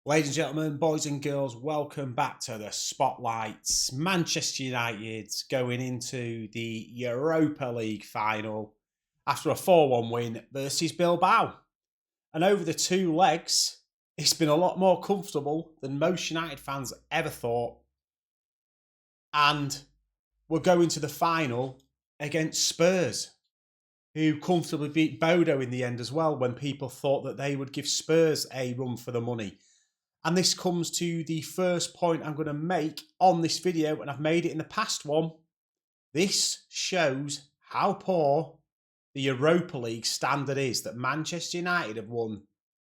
Ladies and gentlemen, boys and girls, welcome back to the Spotlights. Manchester United going into the Europa League final after a 4-1 win versus Bilbao. And over the two legs, it's been a lot more comfortable than most United fans ever thought. And we're going to the final against Spurs, who comfortably beat Bodo in the end as well when people thought that they would give Spurs a run for the money. And this comes to the first point I'm going to make on this video, and I've made it in the past one. This shows how poor the Europa League standard is, that Manchester United have won,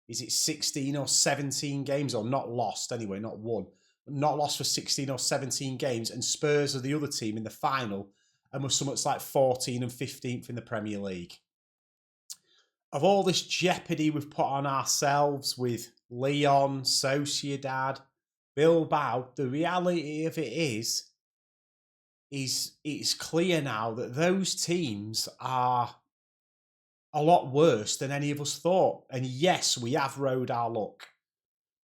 is it 16 or 17 games, or not lost anyway, not won, not lost for 16 or 17 games, and Spurs are the other team in the final, and we're something like 14 and 15th in the Premier League. Of all this jeopardy we've put on ourselves with Lyon, Sociedad, Bilbao, the reality of it is it's clear now that those teams are a lot worse than any of us thought. And yes, we have rode our luck.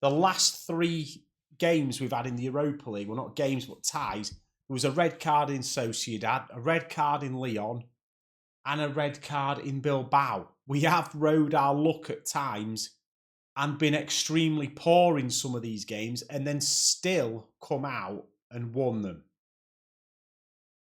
The last three games we've had in the Europa League, well, not games, but ties, there was a red card in Sociedad, a red card in Lyon, and a red card in Bilbao. We have rode our luck at times and been extremely poor in some of these games and then still come out and won them.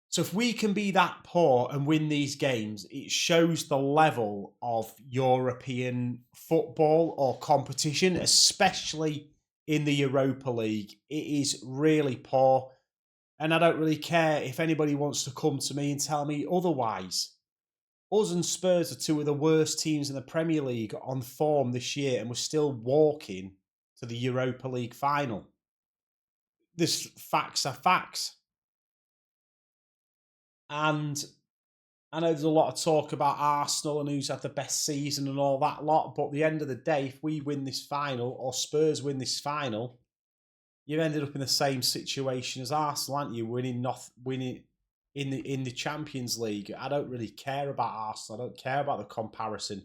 So if we can be that poor and win these games, it shows the level of European football or competition, especially in the Europa League. It is really poor. And I don't really care if anybody wants to come to me and tell me otherwise. Us and Spurs are two of the worst teams in the Premier League on form this year, and we're still walking to the Europa League final. This facts are facts. And I know there's a lot of talk about Arsenal and who's had the best season and all that lot, but at the end of the day, if we win this final or Spurs win this final, you've ended up in the same situation as Arsenal, aren't you? Winning in the Champions League. I don't really care about Arsenal. I don't care about the comparison.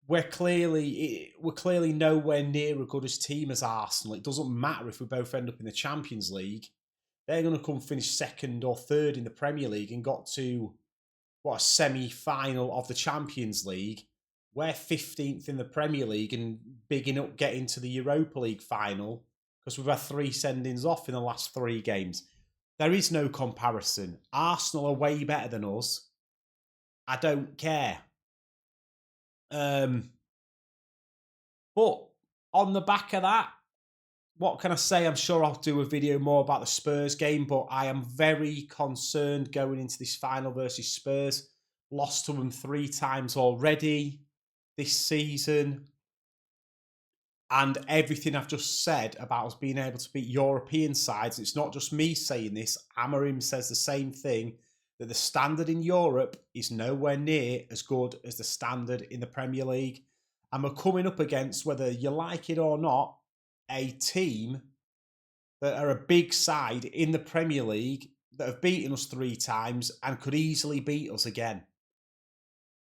We're clearly nowhere near a good as team as Arsenal. It doesn't matter if we both end up in the Champions League. They're going to come finish second or third in the Premier League and got to a semi-final of the Champions League. We're 15th in the Premier League and bigging up getting to the Europa League final because we've had 3 sendings off in the last 3 games. There is no comparison. Arsenal are way better than us. I don't care. But on the back of that, what can I say? I'm sure I'll do a video more about the Spurs game, but I am very concerned going into this final versus Spurs. Lost to them 3 times already this season. And everything I've just said about us being able to beat European sides, it's not just me saying this. Amorim says the same thing, that the standard in Europe is nowhere near as good as the standard in the Premier League. And we're coming up against, whether you like it or not, a team that are a big side in the Premier League that have beaten us 3 times and could easily beat us again.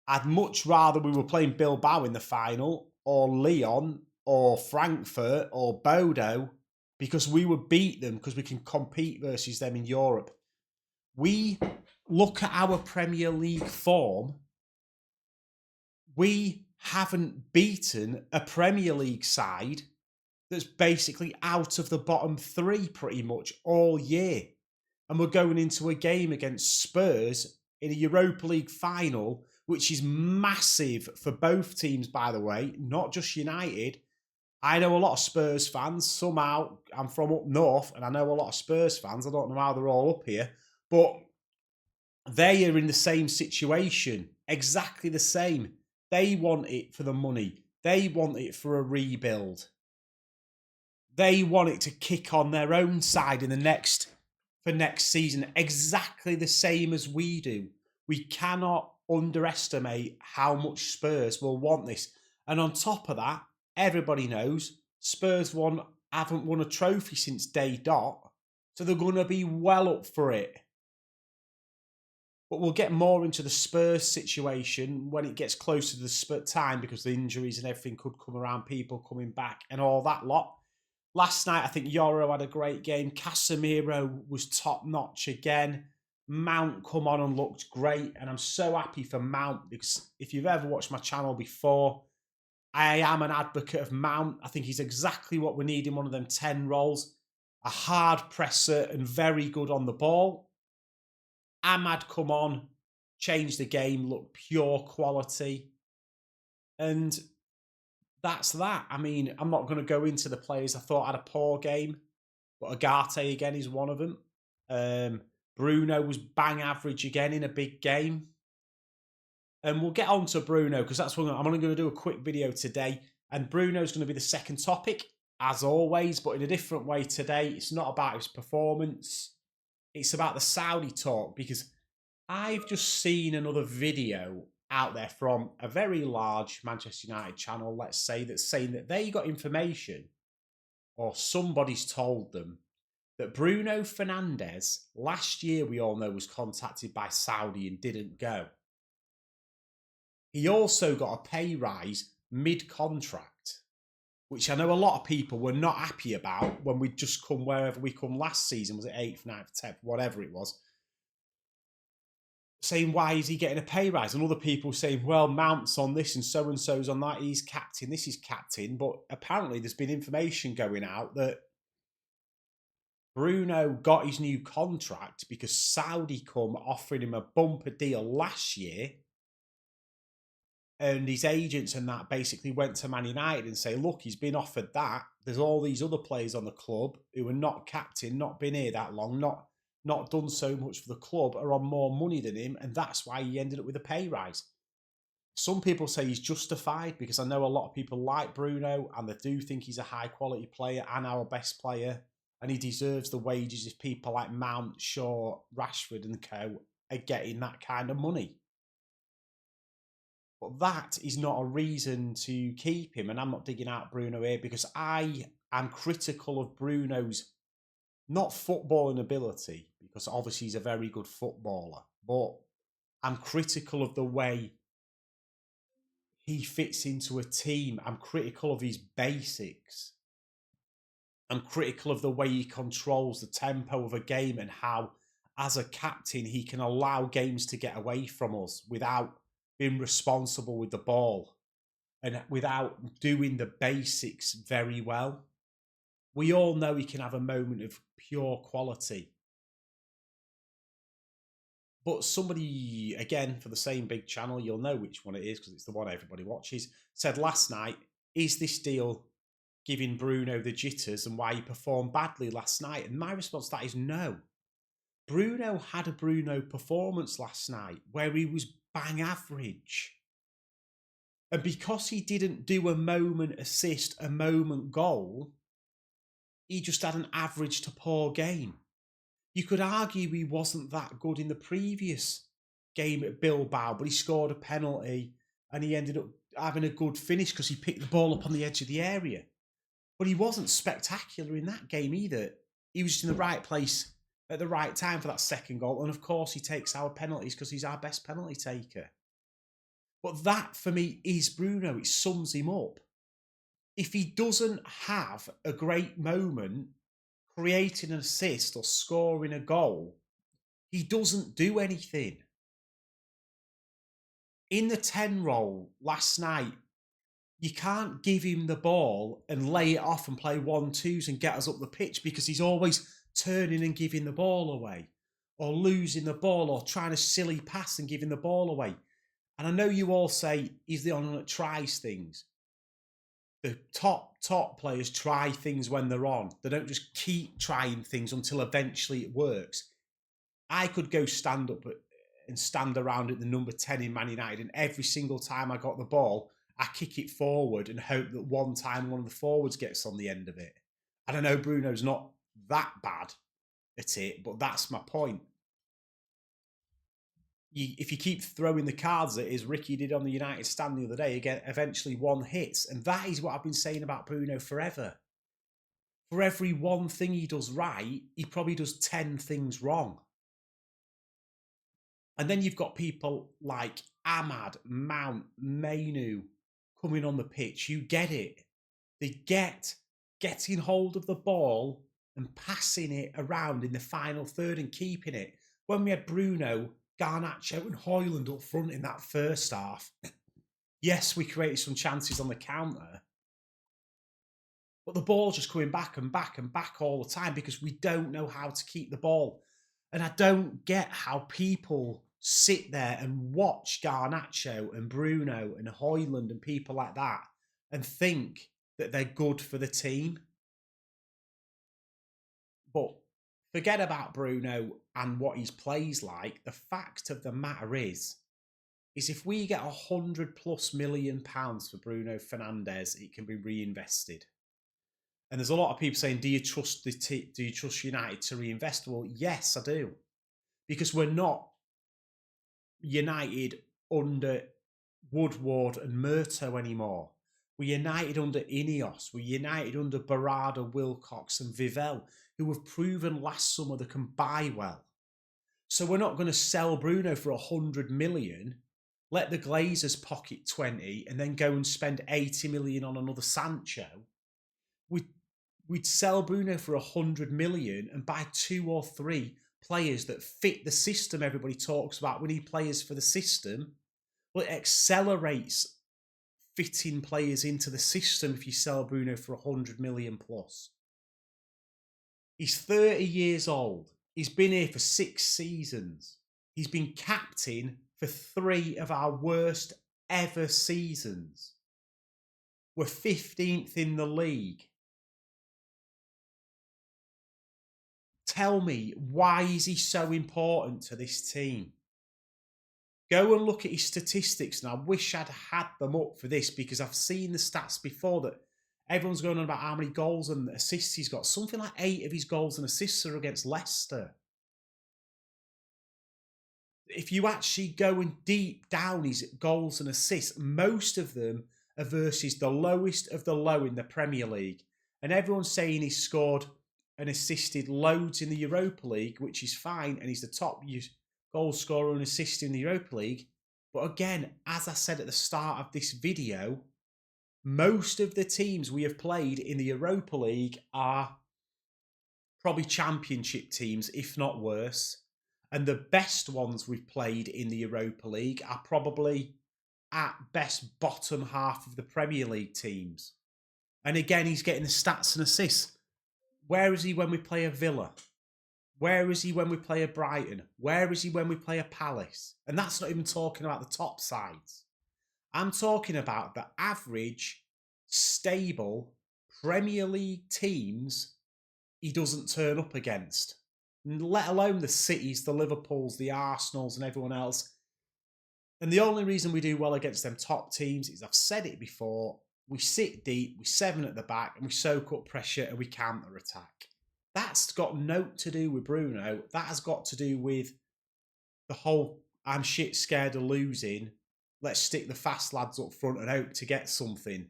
I'd much rather we were playing Bilbao in the final, or Lyon, or Frankfurt, or Bodo, because we would beat them because we can compete versus them in Europe. We look at our Premier League form. We haven't beaten a Premier League side that's basically out of the bottom 3 pretty much all year. And we're going into a game against Spurs in a Europa League final, which is massive for both teams, by the way, not just United. I know a lot of Spurs fans. Somehow, I'm from up north, and I know a lot of Spurs fans. I don't know how they're all up here, but they are in the same situation, exactly the same. They want it for the money. They want it for a rebuild. They want it to kick on their own side in for next season, exactly the same as we do. We cannot underestimate how much Spurs will want this. And on top of that, everybody knows Spurs haven't won a trophy since day dot, so they're going to be well up for it. But we'll get more into the Spurs situation when it gets closer to the Spurs time, because the injuries and everything could come around, people coming back and all that lot. Last night, I think Yoro had a great game. Casemiro was top notch again. Mount come on and looked great. And I'm so happy for Mount, because if you've ever watched my channel before, I am an advocate of Mount. I think he's exactly what we need in one of them 10 roles. A hard presser and very good on the ball. Ahmad come on, changed the game, looked pure quality. And that's that. I mean, I'm not going to go into the players I thought had a poor game, but Agate again is one of them. Bruno was bang average again in a big game. And we'll get on to Bruno, because that's what I'm only going to do a quick video today. And Bruno's going to be the second topic, as always, but in a different way today. It's not about his performance. It's about the Saudi talk, because I've just seen another video out there from a very large Manchester United channel, let's say, that's saying that they got information, or somebody's told them, that Bruno Fernandes last year, we all know, was contacted by Saudi and didn't go. He also got a pay rise mid-contract, which I know a lot of people were not happy about when we'd just come wherever we come last season. Was it 8th, 9th, 10th, whatever it was? Saying, why is he getting a pay rise? And other people saying, well, Mount's on this and so-and-so's on that. He's captain, this is captain. But apparently there's been information going out that Bruno got his new contract because Saudi come offering him a bumper deal last year. And his agents and that basically went to Man United and say, look, he's been offered that. There's all these other players on the club who are not captain, not been here that long, not done so much for the club, are on more money than him. And that's why he ended up with a pay rise. Some people say he's justified, because I know a lot of people like Bruno and they do think he's a high quality player and our best player. And he deserves the wages if people like Mount, Shaw, Rashford and co are getting that kind of money. But that is not a reason to keep him. And I'm not digging out Bruno here, because I am critical of Bruno's, not footballing ability, because obviously he's a very good footballer, but I'm critical of the way he fits into a team. I'm critical of his basics. I'm critical of the way he controls the tempo of a game, and how, as a captain, he can allow games to get away from us without being responsible with the ball and without doing the basics very well. We all know he can have a moment of pure quality. But somebody, again, for the same big channel, you'll know which one it is because it's the one everybody watches, said last night, is this deal giving Bruno the jitters and why he performed badly last night? And my response to that is no. Bruno had a Bruno performance last night where he was bang average. And because he didn't do a moment assist, a moment goal, he just had an average to poor game. You could argue he wasn't that good in the previous game at Bilbao, but he scored a penalty and he ended up having a good finish because he picked the ball up on the edge of the area. But he wasn't spectacular in that game either. He was just in the right place at the right time for that second goal. And of course, he takes our penalties because he's our best penalty taker. But that, for me, is Bruno. It sums him up. If he doesn't have a great moment, creating an assist or scoring a goal, he doesn't do anything. In the 10 role last night, you can't give him the ball and lay it off and play 1-2s and get us up the pitch, because he's always turning and giving the ball away, or losing the ball, or trying a silly pass and giving the ball away. And I know you all say he's the only one that tries things. The top players try things when they're on. They don't just keep trying things until eventually it works. I could go stand up and stand around at the number 10 in Man United, and every single time I got the ball, I kick it forward and hope that one time one of the forwards gets on the end of it. And I know Bruno's not that bad at it, but that's my point. If you keep throwing the cards at it, as Ricky did on the United stand the other day, again, eventually one hits. And that is what I've been saying about Bruno forever. For every one thing he does right, he probably does 10 things wrong. And then you've got people like Ahmad, Mount, Mainu coming on the pitch. You get it. They get getting hold of the ball and passing it around in the final third and keeping it. When we had Bruno, Garnacho and Højlund up front in that first half, yes, we created some chances on the counter, but the ball's just coming back and back and back all the time because we don't know how to keep the ball. And I don't get how people sit there and watch Garnacho and Bruno and Højlund and people like that and think that they're good for the team. But forget about Bruno and what his plays like. The fact of the matter is if we get £100+ million for Bruno Fernandes, it can be reinvested. And there's a lot of people saying, do you trust United to reinvest? Well, yes, I do. Because we're not United under Woodward and Murto anymore. We're United under Ineos. We're United under Barada, Wilcox and Vivell, who have proven last summer they can buy well. So we're not going to sell Bruno for 100 million, let the Glazers pocket 20 and then go and spend 80 million on another Sancho. We'd sell Bruno for 100 million and buy 2 or 3 players that fit the system everybody talks about. We need players for the system. Well, it accelerates fitting players into the system if you sell Bruno for 100 million plus. He's 30 years old. He's been here for 6 seasons. He's been captain for 3 of our worst ever seasons. We're 15th in the league. Tell me, why is he so important to this team? Go and look at his statistics, and I wish I'd had them up for this because I've seen the stats before that everyone's going on about how many goals and assists he's got. Something like 8 of his goals and assists are against Leicester. If you actually go and deep down his goals and assists, most of them are versus the lowest of the low in the Premier League. And everyone's saying he's scored and assisted loads in the Europa League, which is fine, and he's the top goal scorer and assist in the Europa League. But again, as I said at the start of this video, most of the teams we have played in the Europa League are probably championship teams, if not worse. And the best ones we've played in the Europa League are probably at best bottom half of the Premier League teams. And again, he's getting the stats and assists. Where is he when we play a Villa? Where is he when we play a Brighton? Where is he when we play a Palace? And that's not even talking about the top sides. I'm talking about the average, stable Premier League teams he doesn't turn up against. Let alone the Cities, the Liverpools, the Arsenals and everyone else. And the only reason we do well against them top teams is, I've said it before, we sit deep, we 7 at the back, and we soak up pressure and we counter-attack. That's got nothing to do with Bruno. That has got to do with the whole, I'm shit scared of losing, let's stick the fast lads up front and hope to get something.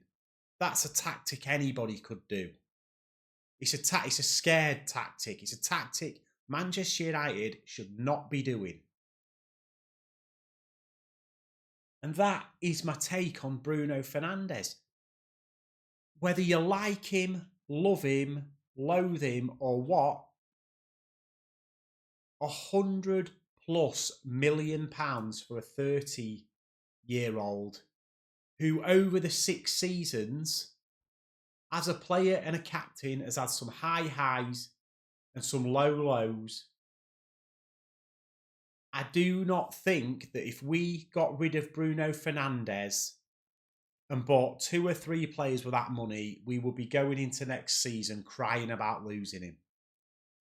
That's a tactic anybody could do. It's a scared tactic. It's a tactic Manchester United should not be doing. And that is my take on Bruno Fernandes. Whether you like him, love him, loathe him, or what, £100+ million for a 30-year-old who over the 6 seasons, as a player and a captain, has had some high highs and some low lows. I do not think that if we got rid of Bruno Fernandes and bought 2 or 3 players with that money, we would be going into next season crying about losing him.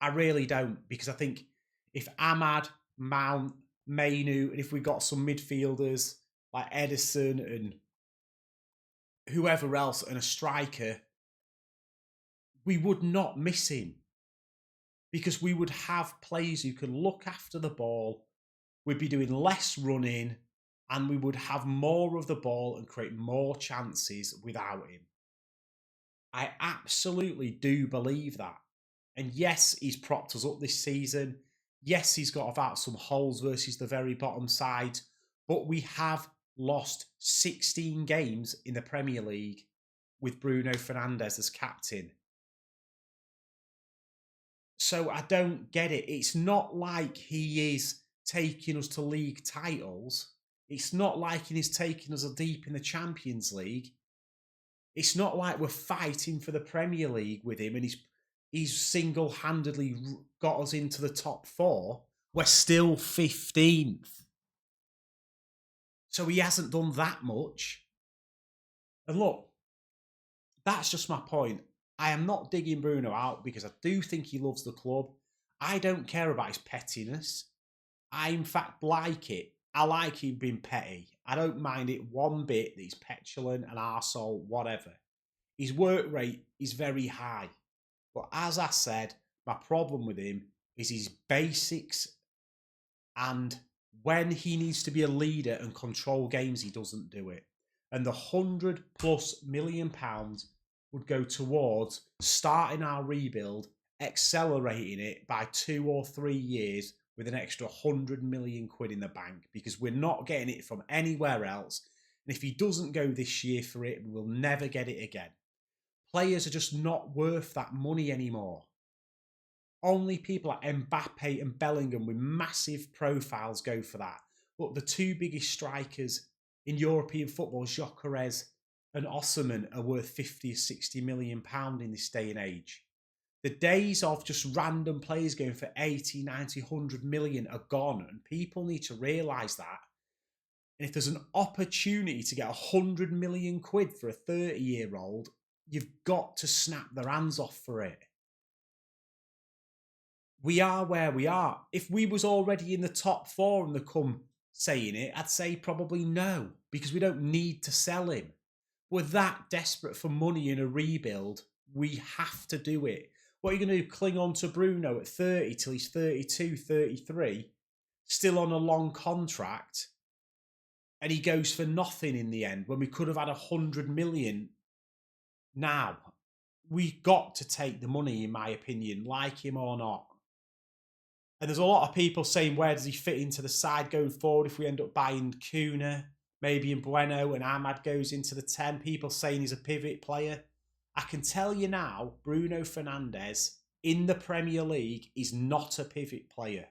I really don't, because I think if Ahmad, Mount, Mainu, and if we got some midfielders like Edison and whoever else and a striker, we would not miss him, because we would have players who can look after the ball, we'd be doing less running, and we would have more of the ball and create more chances without him. I absolutely do believe that. And yes, he's propped us up this season. Yes, he's got about some holes versus the very bottom side, but we have lost 16 games in the Premier League with Bruno Fernandes as captain. So I don't get it. It's not like he is taking us to league titles. It's not like he is taking us deep in the Champions League. It's not like we're fighting for the Premier League with him and he's single-handedly got us into the top 4. We're still 15th. So he hasn't done that much. And look, that's just my point. I am not digging Bruno out because I do think he loves the club. I don't care about his pettiness. I, in fact, like it. I like him being petty. I don't mind it one bit that he's petulant, an arsehole, whatever. His work rate is very high. But as I said, my problem with him is his basics, and when he needs to be a leader and control games, he doesn't do it. And the £100+ million would go towards starting our rebuild, accelerating it by 2 or 3 years with an extra 100 million quid in the bank, because we're not getting it from anywhere else. And if he doesn't go this year for it, we'll never get it again. Players are just not worth that money anymore. Only people like Mbappe and Bellingham with massive profiles go for that. But the 2 biggest strikers in European football, Gyökeres and Osimhen, are worth 50 or 60 million pound in this day and age. The days of just random players going for 80, 90, 100 million are gone, and people need to realise that. And if there's an opportunity to get 100 million quid for a 30-year-old, you've got to snap their hands off for it. We are where we are. If we was already in the top 4 and they come saying it, I'd say probably no, because we don't need to sell him. We're that desperate for money in a rebuild, we have to do it. What are you going to do? Cling on to Bruno at 30 till he's 32, 33, still on a long contract, and he goes for nothing in the end when we could have had 100 million now? We got to take the money, in my opinion, like him or not. And there's a lot of people saying, where does he fit into the side going forward if we end up buying Kuna, maybe in BRUNO, and Ahmad goes into the 10? People saying he's a pivot player. I can tell you now, Bruno Fernandes in the Premier League is not a pivot player.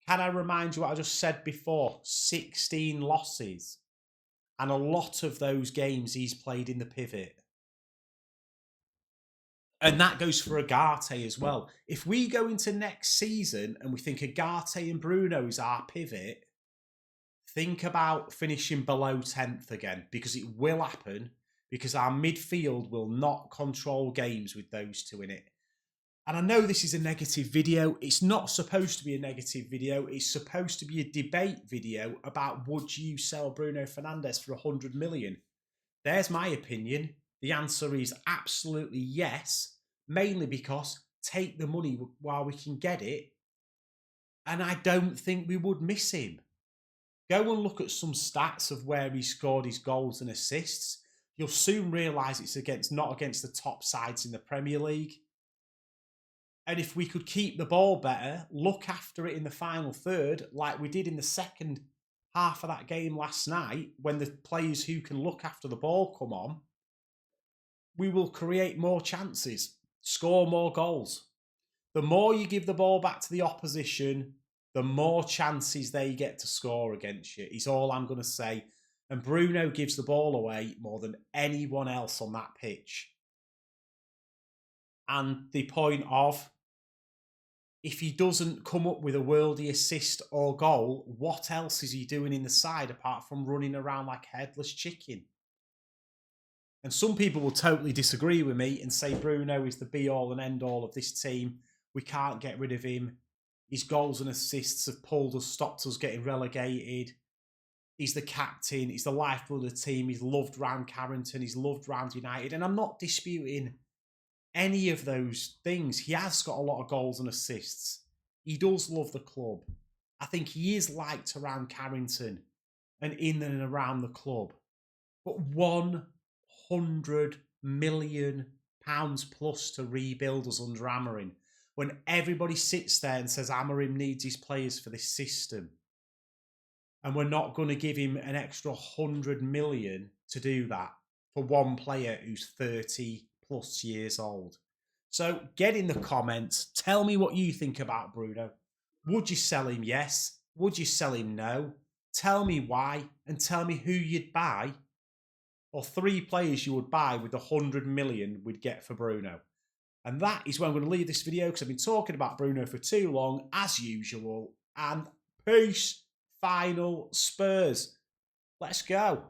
Can I remind you what I just said before? 16 losses. And a lot of those games he's played in the pivot. And that goes for Agate as well. If we go into next season and we think Agate and Bruno is our pivot, think about finishing below 10th again, because it will happen, because our midfield will not control games with those 2 in it. And I know this is a negative video. It's not supposed to be a negative video. It's supposed to be a debate video about, would you sell Bruno Fernandes for 100 million? There's my opinion. The answer is absolutely yes, mainly because take the money while we can get it. And I don't think we would miss him. Go and look at some stats of where he scored his goals and assists. You'll soon realise it's not against the top sides in the Premier League. And if we could keep the ball better, look after it in the final third, like we did in the second half of that game last night, when the players who can look after the ball come on, we will create more chances, score more goals. The more you give the ball back to the opposition, the more chances they get to score against you, is all I'm going to say. And Bruno gives the ball away more than anyone else on that pitch. And the point of, if he doesn't come up with a worldie assist or goal, what else is he doing in the side apart from running around like a headless chicken? And some people will totally disagree with me and say Bruno is the be-all and end-all of this team. We can't get rid of him. His goals and assists have pulled us, stopped us getting relegated. He's the captain. He's the lifeblood of the team. He's loved round Carrington. He's loved round United. And I'm not disputing any of those things. He has got a lot of goals and assists. He does love the club. I think he is liked around Carrington and in and around the club. But £100 million plus to rebuild us under Amarin. when everybody sits there and says Amorim needs his players for this system, and we're not going to give him an extra 100 million to do that for one player who's 30 plus years old. So get in the comments. Tell me what you think about Bruno. Would you sell him? Yes. Would you sell him? No. Tell me why, and tell me who you'd buy, or 3 players you would buy with the 100 million we'd get for Bruno. And that is where I'm going to leave this video, because I've been talking about Bruno for too long, as usual. And peace. Final Spurs. Let's go.